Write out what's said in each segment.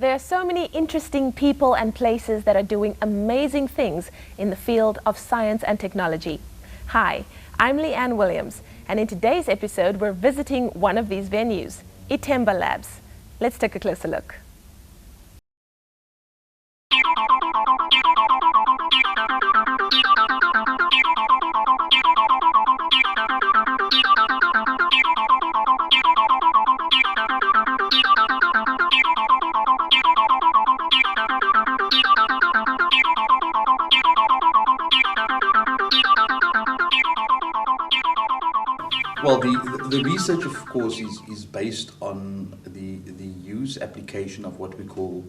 There are so many interesting people and places that are doing amazing things in the field of science and technology. Hi, I'm Leanne Williams, and in today's episode we're visiting one of these venues, Ithemba Labs. Let's take a closer look. Well, the research, of course, is based on the use application of what we call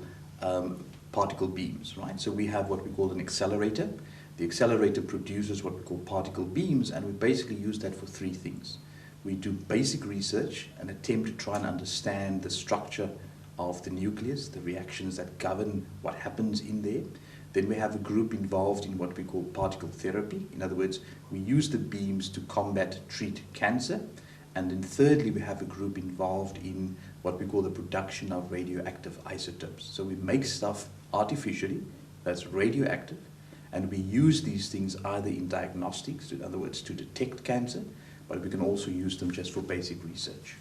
particle beams, right? So we have what we call an accelerator. The accelerator produces what we call particle beams, and we basically use that for three things. We do basic research and attempt to try and understand the structure of the nucleus, the reactions that govern what happens in there. Then we have a group involved in what we call particle therapy. In other words, we use the beams to combat, treat cancer. And then thirdly, we have a group involved in what we call the production of radioactive isotopes. So we make stuff artificially that's radioactive, and we use these things either in diagnostics, in other words, to detect cancer, but we can also use them just for basic research.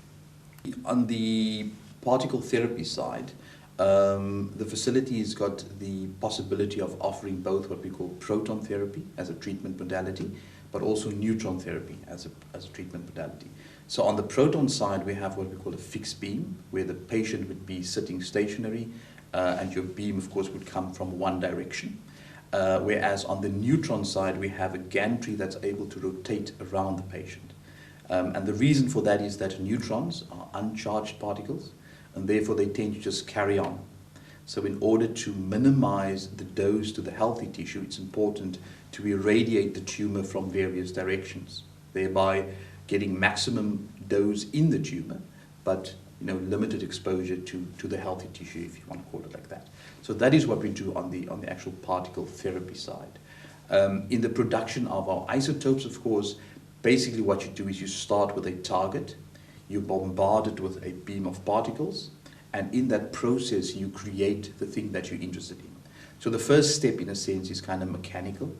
On the particle therapy side, the facility has got the possibility of offering both what we call proton therapy as a treatment modality, but also neutron therapy as a treatment modality. So on the proton side, we have what we call a fixed beam, where the patient would be sitting stationary, and your beam, of course, would come from one direction. Whereas on the neutron side, we have a gantry that's able to rotate around the patient. And the reason for that is that neutrons are uncharged particles, and therefore they tend to just carry on. So in order to minimize the dose to the healthy tissue, it's important to irradiate the tumor from various directions, thereby getting maximum dose in the tumor, but limited exposure to the healthy tissue, if you want to call it like that. So that is what we do on the actual particle therapy side. In the production of our isotopes, of course, basically what you do is you start with a target, you bombard it with a beam of particles, and in that process you create the thing that you're interested in. So the first step, in a sense, is kind of mechanical,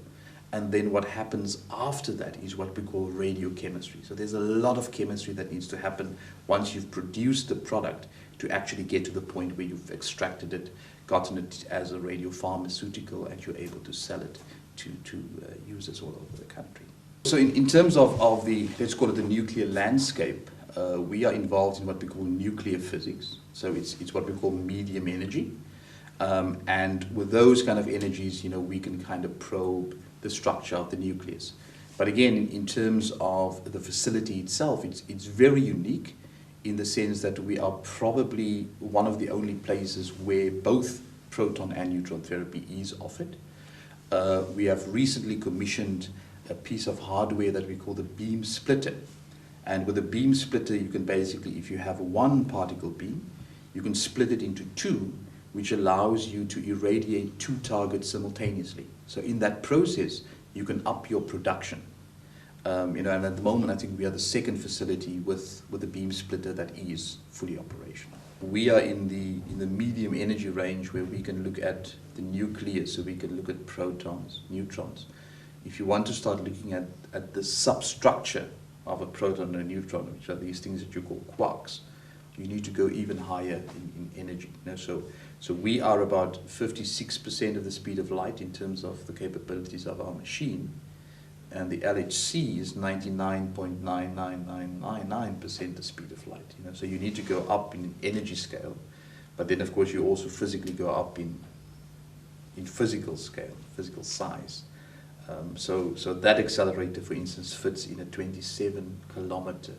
and then what happens after that is what we call radiochemistry. So there's a lot of chemistry that needs to happen once you've produced the product to actually get to the point where you've extracted it, gotten it as a radiopharmaceutical, and you're able to sell it to users all over the country. So in terms of the, let's call it the nuclear landscape, we are involved in what we call nuclear physics. So it's what we call medium energy. And with those kind of energies, we can kind of probe the structure of the nucleus. But again, in terms of the facility itself, it's very unique in the sense that we are probably one of the only places where both proton and neutron therapy is offered. We have recently commissioned a piece of hardware that we call the beam splitter. And with a beam splitter, you can basically, if you have one particle beam, you can split it into two, which allows you to irradiate two targets simultaneously. So in that process, you can up your production. And at the moment, I think we are the second facility with a beam splitter that is fully operational. We are in the medium energy range where we can look at the nucleus, so we can look at protons, neutrons. If you want to start looking at the substructure of a proton and a neutron, which are these things that you call quarks, you need to go even higher in energy. So we are about 56% of the speed of light in terms of the capabilities of our machine, and the LHC is 99.99999% the speed of light. So you need to go up in energy scale, but then of course you also physically go up in physical scale, physical size. So that accelerator, for instance, fits in a 27-kilometer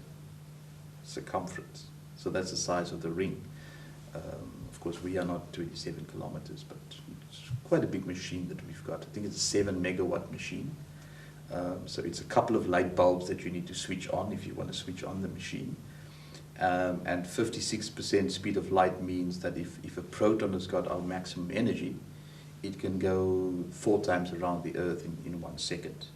circumference. So that's the size of the ring. Of course, we are not 27 kilometers, but it's quite a big machine that we've got. I think it's a 7-megawatt machine. So it's a couple of light bulbs that you need to switch on if you want to switch on the machine. And 56% speed of light means that if a proton has got our maximum energy, it can go 4 times around the Earth in 1 second.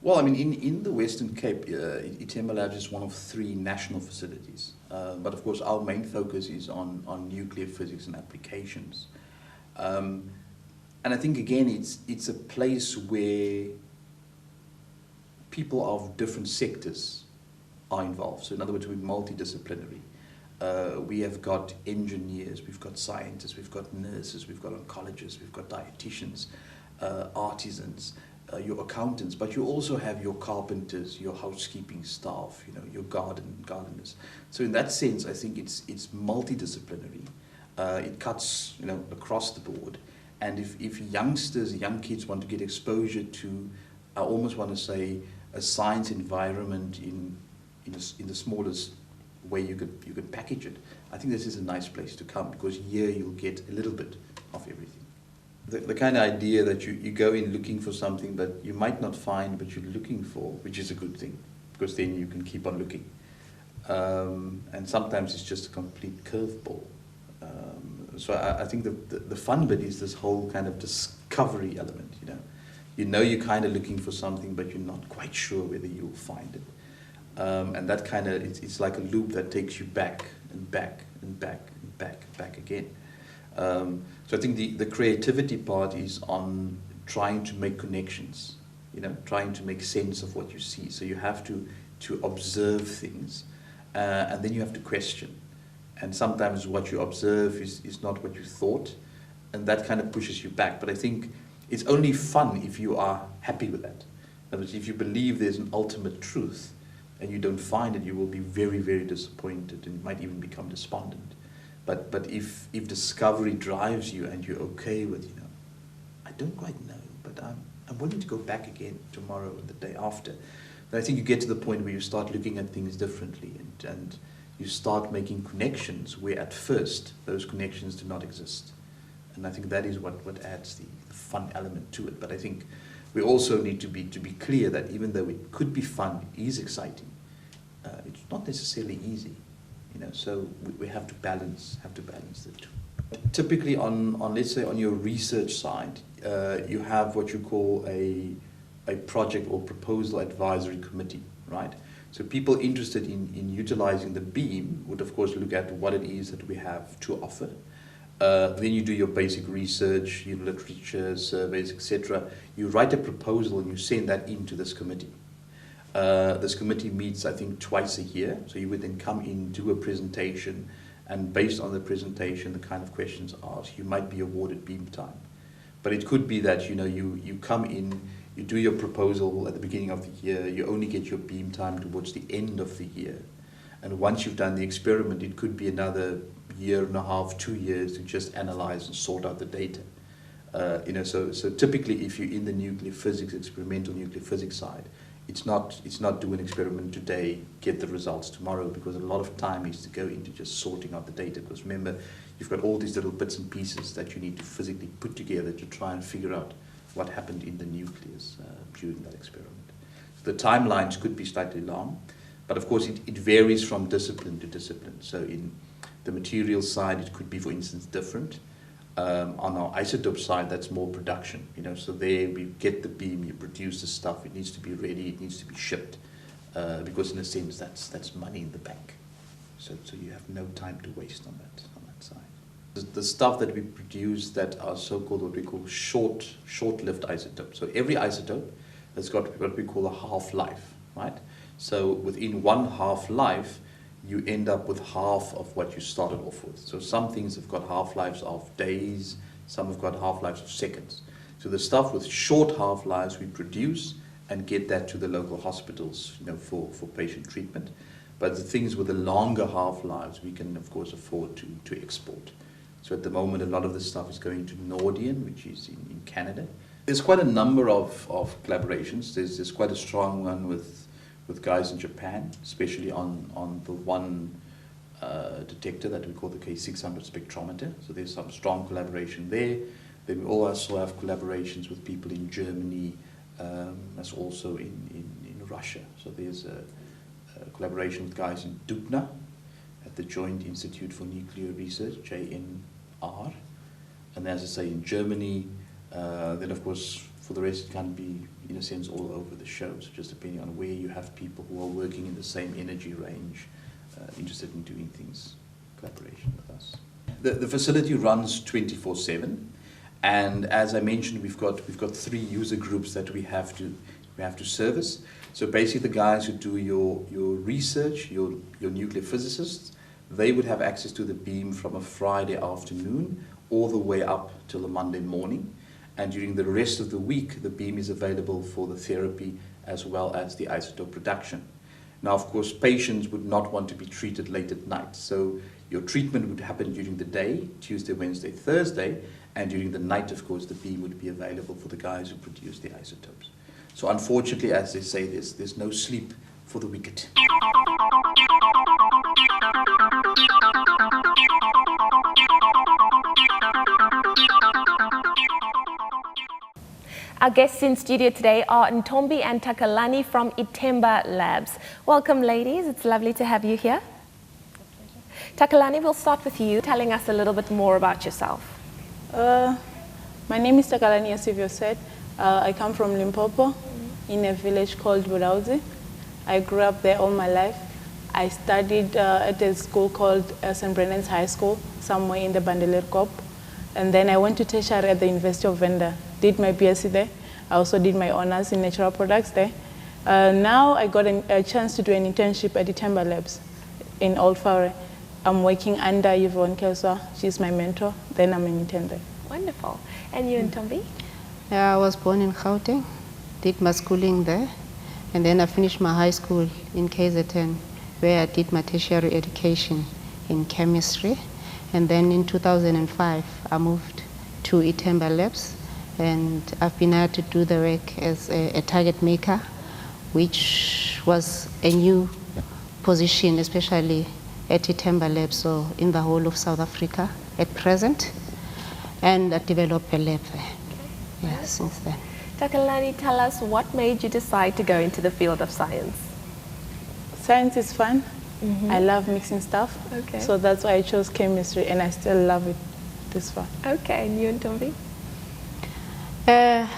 Well, I mean, in the Western Cape, Ithemba Labs is one of 3 national facilities. But of course, our main focus is on nuclear physics and applications. And I think, again, it's a place where people of different sectors are involved. So in other words, we're multidisciplinary. We have got engineers, we've got scientists, we've got nurses, we've got oncologists, we've got dietitians, artisans, your accountants, but you also have your carpenters, your housekeeping staff, your gardeners. So in that sense, I think it's multidisciplinary. It cuts across the board. And if youngsters, young kids want to get exposure to, I almost want to say, a science environment in the smallest way you could package it, I think this is a nice place to come, because here you'll get a little bit of everything. The kind of idea that you go in looking for something that you might not find but you're looking for, which is a good thing, because then you can keep on looking. And sometimes it's just a complete curveball. So I think the fun bit is this whole kind of discovery element. You're kind of looking for something, but you're not quite sure whether you'll find it. And that kind of, it's like a loop that takes you back and back and back and back again. So I think the creativity part is on trying to make connections, trying to make sense of what you see. So you have to observe things, and then you have to question. And sometimes what you observe is not what you thought, and that kind of pushes you back. But I think it's only fun if you are happy with that. In other words, if you believe there's an ultimate truth and you don't find it, you will be very, very disappointed, and you might even become despondent. But if discovery drives you and you're okay with, I don't quite know, but I'm willing to go back again tomorrow and the day after, then I think you get to the point where you start looking at things differently, and you start making connections where at first those connections do not exist. And I think that is what adds the fun element to it. But I think we also need to be clear that even though it could be fun, it is exciting, it's not necessarily easy. So we have to balance the two. Typically on let's say on your research side, you have what you call a project or proposal advisory committee, right? So people interested in utilizing the beam would of course look at what it is that we have to offer. Then you do your basic research, your literature, surveys, etc. You write a proposal and you send that into this committee. This committee meets, I think, twice a year. So you would then come in, do a presentation, and based on the presentation, the kind of questions asked, you might be awarded beam time. But it could be that you come in, you do your proposal at the beginning of the year, you only get your beam time towards the end of the year. And once you've done the experiment, it could be another year and a half, 2 years to just analyze and sort out the data. So typically if you're in the nuclear physics, experimental nuclear physics side, it's not do an experiment today, get the results tomorrow, because a lot of time needs to go into just sorting out the data. Because remember, you've got all these little bits and pieces that you need to physically put together to try and figure out what happened in the nucleus during that experiment. So the timelines could be slightly long, but of course it varies from discipline to discipline. So in the materials side, it could be, for instance, different. On our isotope side, that's more production. So there we get the beam, you produce the stuff, it needs to be ready, it needs to be shipped, because in a sense that's money in the bank. So you have no time to waste on that side. The stuff that we produce that are so-called what we call short-lived isotopes. So every isotope has got what we call a half-life, right? So within one half-life, you end up with half of what you started off with. So some things have got half-lives of days, some have got half-lives of seconds. So the stuff with short half-lives we produce and get that to the local hospitals, for patient treatment. But the things with the longer half-lives we can of course afford to export. So at the moment a lot of this stuff is going to Nordion, which is in Canada. There's quite a number of collaborations. There's quite a strong one with guys in Japan, especially on the one detector that we call the K600 spectrometer. So there's some strong collaboration there. Then we also have collaborations with people in Germany, as also in Russia. So there's a collaboration with guys in Dubna at the Joint Institute for Nuclear Research, JNR. And as I say, in Germany, then of course for the rest, it can be, in a sense, all over the show. So just depending on where you have people who are working in the same energy range, interested in doing things, collaboration with us. The facility runs 24/7, and as I mentioned, we've got 3 user groups that we have to service. So basically, the guys who do your research, your nuclear physicists, they would have access to the beam from a Friday afternoon all the way up till a Monday morning. And during the rest of the week, the beam is available for the therapy as well as the isotope production. Now, of course, patients would not want to be treated late at night. So your treatment would happen during the day, Tuesday, Wednesday, Thursday, and during the night, of course, the beam would be available for the guys who produce the isotopes. So unfortunately, as they say, there's no sleep for the wicked. Our guests in studio today are Ntombi and Takalani from Ithemba Labs. Welcome, ladies. It's lovely to have you here. Takalani, we'll start with you, telling us a little bit more about yourself. My name is Takalani, as you said. I come from Limpopo, in a village called Burauzi. I grew up there all my life. I studied at a school called St. Brennan's High School, somewhere in the Bandelerkop. And then I went to tertiary at the University of Venda, did my BSc there. I also did my honors in natural products there. Now I got a chance to do an internship at Ithemba Labs in Old Fare. I'm working under Yvonne Kelswa. She's my mentor. Then I'm an intern there. Wonderful. And you, Ntombi? I was born in Gauteng, did my schooling there, and then I finished my high school in KZN, where I did my tertiary education in chemistry. And then in 2005, I moved to Ithemba Labs, and I've been able to do the work as a target maker, which was a new position, especially at Ithemba Labs, so in the whole of South Africa at present. And I developed a lab there. Yeah, since then. Takalani, tell us what made you decide to go into the field of science? Science is fun. I love mixing stuff. Okay. So that's why I chose chemistry, and I still love it this far. Okay, and you, Ntombi? I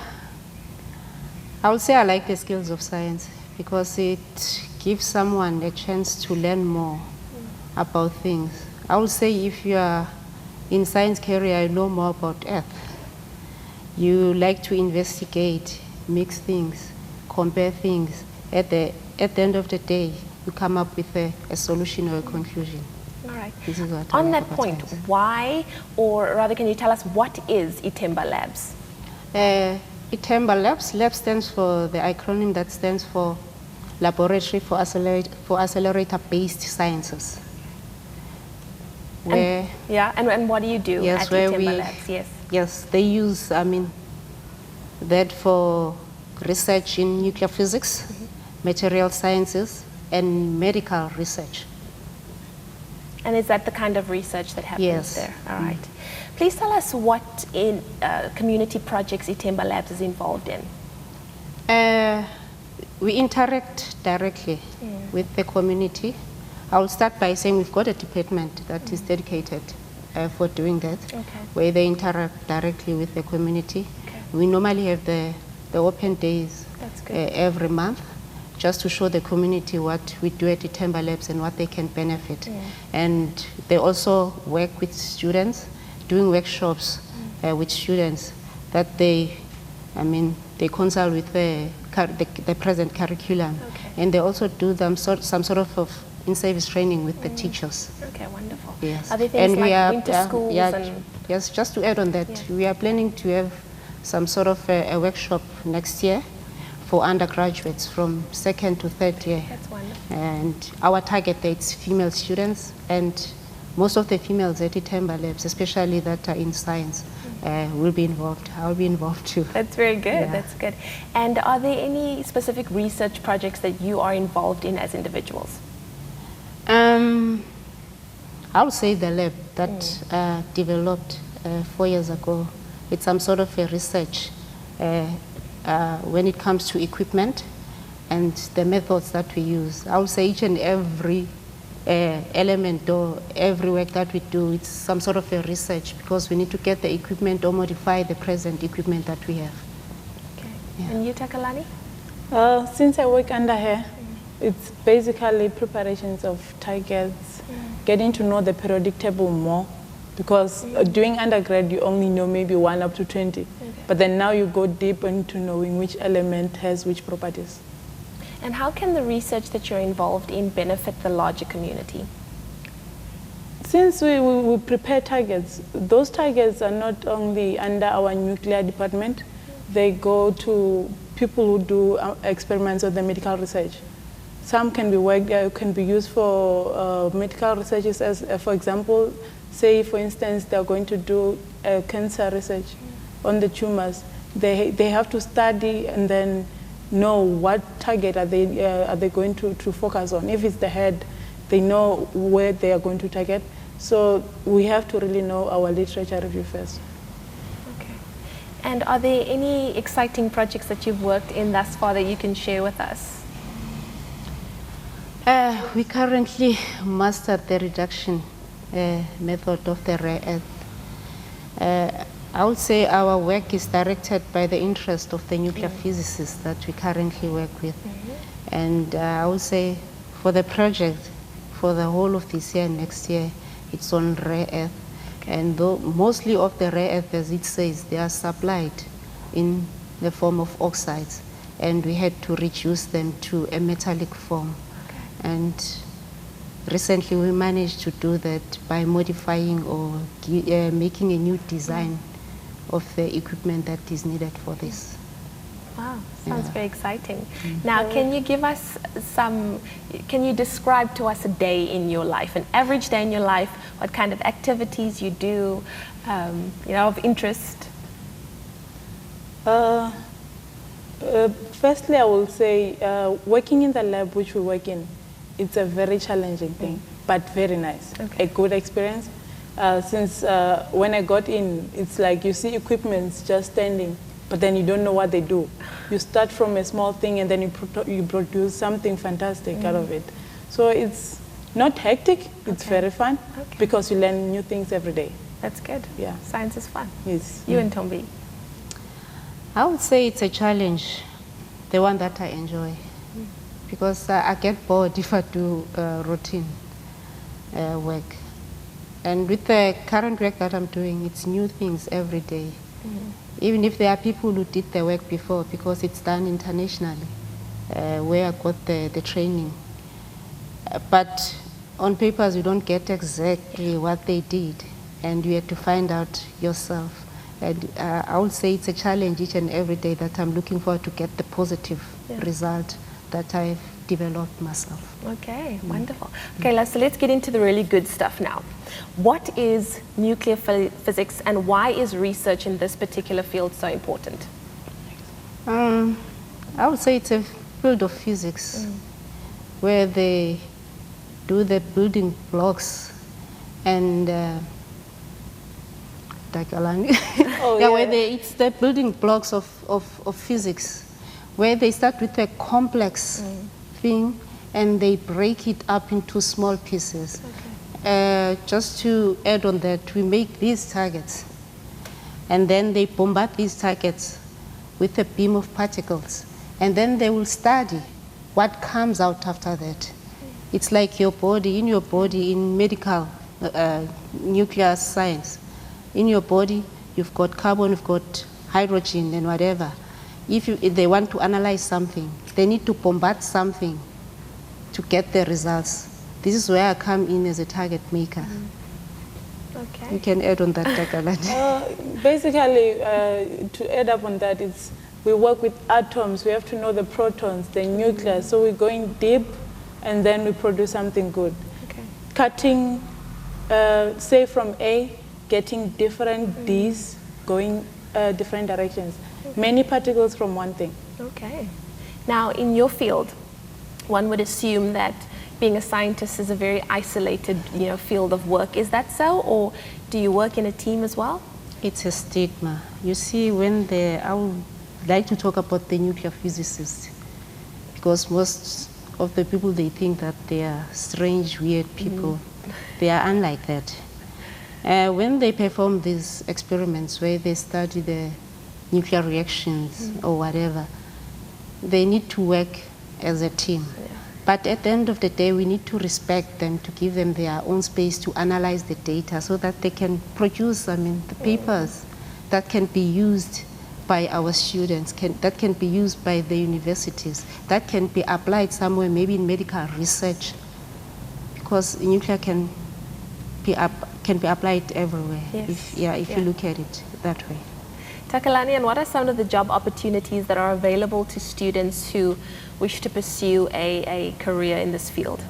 would say I like the skills of science because it gives someone a chance to learn more about things. I would say if you are in science career, you know more about Earth. You like to investigate, mix things, compare things. At the end of the day, you come up with a solution or a conclusion. All right. This is what I On like that about point, science. why, or rather can you tell us what is Ithemba Labs? Ithemba Labs. Lab stands for the acronym that stands for Laboratory for Accelerator-Based Sciences. Where, and what do you do yes, at where Ithemba Labs? Yes, they use, that for research in nuclear physics, material sciences, and medical research. And is that the kind of research that happens Yes. there? All right. Please tell us what in community projects Ithemba Labs is involved in. We interact directly with the community. I will start by saying we've got a department that is dedicated for doing that, where they interact directly with the community. Okay. We normally have the open days That's good. every month, just to show the community what we do at Ithemba Labs and what they can benefit. And they also work with students, doing workshops with students that they consult with the present curriculum. Okay. And they also do some sort of in-service training with the teachers. Okay, wonderful. Yes. Are there things And like we are, winter schools and... Yes, just to add on that, we are planning to have some sort of a workshop next year for undergraduates from 2nd to 3rd year. That's wonderful. And our target is female students, and most of the females at Ithemba Labs, especially that are in science, will be involved. I'll be involved too. That's very good. Yeah. That's good. And are there any specific research projects that you are involved in as individuals? I would say the lab that developed 4 years ago. It's some sort of a research when it comes to equipment and the methods that we use. I would say each and every element or every work that we do, it's some sort of a research because we need to get the equipment or modify the present equipment that we have. Yeah. And you, Takalani? Since I work under her, it's basically preparations of targets, getting to know the periodic table more, because doing undergrad you only know maybe 1 up to 20, but then now you go deep into knowing which element has which properties. And how can the research that you're involved in benefit the larger community? Since we prepare targets, those targets are not only under our nuclear department, they go to people who do experiments or the medical research. Some can be used for medical researches, as for example, say for instance they're going to do cancer research on the tumors. They have to study and then know what target are they going to focus on. If it's the head, they know where they are going to target. So we have to really know our literature review first. Okay. And are there any exciting projects that you've worked in thus far that you can share with us? We currently mastered the reduction method of the rare earth. I would say our work is directed by the interest of the nuclear physicists that we currently work with. And I would say for the project, for the whole of this year and next year, it's on rare earth. And though mostly of the rare earth, as it says, they are supplied in the form of oxides. And we had to reduce them to a metallic form. And recently we managed to do that by modifying or making a new design of the equipment that is needed for this. Wow, sounds very exciting. Now, can you give us can you describe to us a day in your life, an average day in your life, what kind of activities you do, of interest? Firstly, I will say working in the lab which we work in, it's a very challenging thing, but very nice, a good experience. Since when I got in, it's like you see equipments just standing, but then you don't know what they do. You start from a small thing and then you produce something fantastic out of it. So it's not hectic, it's very fun, because you learn new things every day. That's good. Yeah. Science is fun. Yes. You and Tombi? I would say it's a challenge, the one that I enjoy, because I get bored if I do routine work. And with the current work that I'm doing, it's new things every day. Even if there are people who did the work before, because it's done internationally, where I got the training. But on papers, you don't get exactly what they did, and you have to find out yourself. And I would say it's a challenge each and every day that I'm looking forward to get the positive result that I've developed myself. Okay, wonderful. Okay, so let's get into the really good stuff now. What is nuclear physics and why is research in this particular field so important? I would say it's a field of physics where they do the building blocks and it's the building blocks of physics, where they start with a complex thing and they break it up into small pieces. Just to add on that, we make these targets and then they bombard these targets with a beam of particles, and then they will study what comes out after that. It's like your body, in medical nuclear science. In your body, you've got carbon, you've got hydrogen and whatever. If they want to analyze something, they need to bombard something to get the results. This is where I come in as a target maker. Okay. You can add on that, Takalani. Basically, to add up on that, we work with atoms. We have to know the protons, the nucleus. So we're going deep, and then we produce something good. Cutting, say from A, getting different Ds, going different directions. Many particles from one thing. Okay. Now, in your field, one would assume that being a scientist is a very isolated, field of work. Is that so, or do you work in a team as well? It's a stigma. You see, I would like to talk about the nuclear physicists, because most of the people, they think that they are strange, weird people. They are unlike that. When they perform these experiments where they study the nuclear reactions or whatever. They need to work as a team. Yeah. But at the end of the day, we need to respect them, to give them their own space to analyze the data so that they can produce, the papers that can be used by our students, that can be used by the universities, that can be applied somewhere, maybe in medical research, because nuclear can be applied everywhere, if you look at it that way. Takalani, and what are some of the job opportunities that are available to students who wish to pursue a career in this field?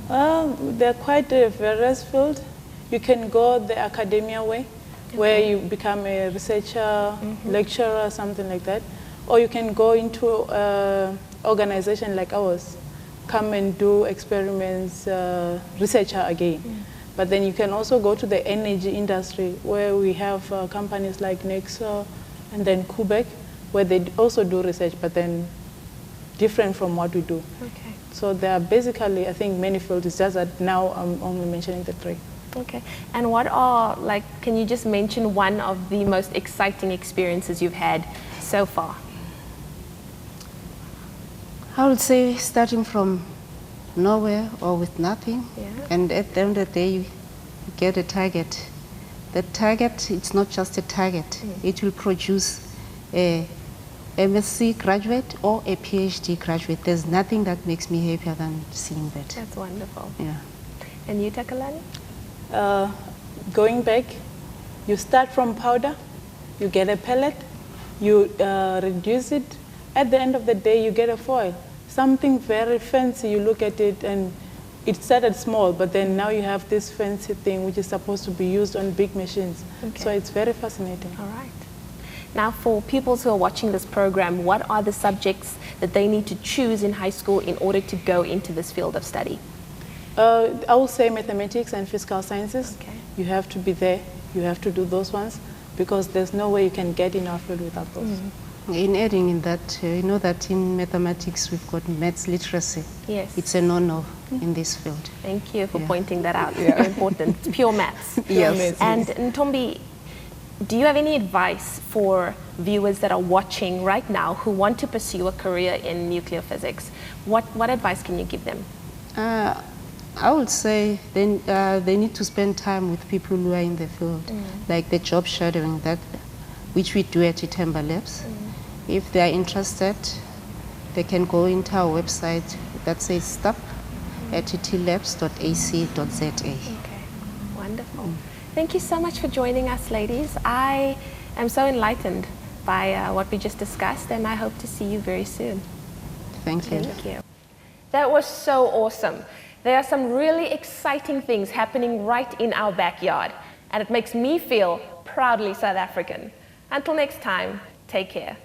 They're quite a various field. You can go the academia way, where you become a researcher, lecturer, something like that. Or you can go into an organization like ours, come and do experiments, researcher again. But then you can also go to the energy industry, where we have companies like Nexo and then Quebec, where they also do research, but then different from what we do. Okay. So there are basically, I think, many fields. It's just that now I'm only mentioning the three. Okay. And what are, can you just mention one of the most exciting experiences you've had so far? I would say starting from nowhere or with nothing, and at the end of the day, you get a target. The target, it's not just a target. It will produce a MSc graduate or a PhD graduate. There's nothing that makes me happier than seeing that. That's wonderful. Yeah. And you, Takalani? Going back, you start from powder, you get a pellet, you reduce it. At the end of the day, you get a foil. Something very fancy, you look at it and it started small, but then now you have this fancy thing which is supposed to be used on big machines. Okay. So it's very fascinating. All right. Now, for pupils who are watching this program, what are the subjects that they need to choose in high school in order to go into this field of study? I will say mathematics and physical sciences. Okay. You have to be there. You have to do those ones because there's no way you can get in our field without those. In adding in that, you know that in mathematics we've got maths literacy. Yes. It's a no-no in this field. Thank you for pointing that out. It's very important. It's pure maths. Yes. And Ntombi, do you have any advice for viewers that are watching right now who want to pursue a career in nuclear physics? What advice can you give them? I would say they need to spend time with people who are in the field, like the job shadowing, which we do at Ithemba Labs. If they are interested, they can go into our website that says stop at itlabs.ac.za. Okay, wonderful. Thank you so much for joining us, ladies. I am so enlightened by what we just discussed, and I hope to see you very soon. Thank you. Thank you. That was so awesome. There are some really exciting things happening right in our backyard, and it makes me feel proudly South African. Until next time, take care.